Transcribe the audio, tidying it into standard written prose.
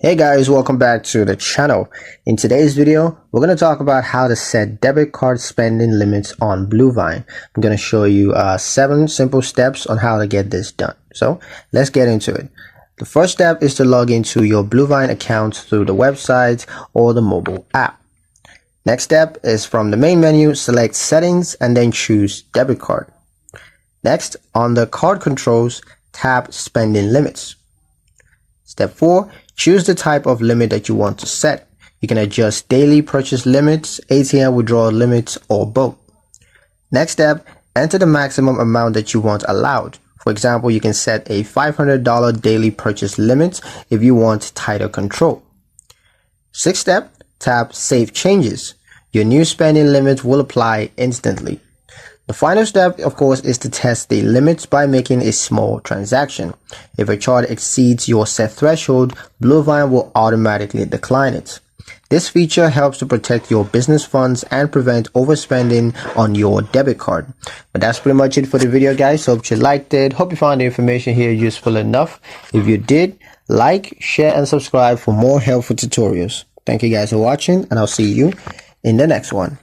Hey guys, welcome back to the channel. In today's video, we're going to talk about how to set debit card spending limits on Bluevine. I'm going to show you 7 simple steps on how to get this done. So let's get into it. The first step is to log into your Bluevine account through the website or the mobile app. Next step is from the main menu, select settings and then choose debit card. Next, on the card controls, tap spending limits. Step 4, choose the type of limit that you want to set. You can adjust daily purchase limits, ATM withdrawal limits, or both. Next step, enter the maximum amount that you want allowed. For example, you can set a $500 daily purchase limit if you want tighter control. Sixth step, tap Save Changes. Your new spending limit will apply instantly. The final step, of course, is to test the limits by making a small transaction. If a charge exceeds your set threshold, Bluevine will automatically decline it. This feature helps to protect your business funds and prevent overspending on your debit card. But that's pretty much it for the video, guys. Hope you liked it. Hope you found the information here useful enough. If you did, like, share, and subscribe for more helpful tutorials. Thank you guys for watching, and I'll see you in the next one.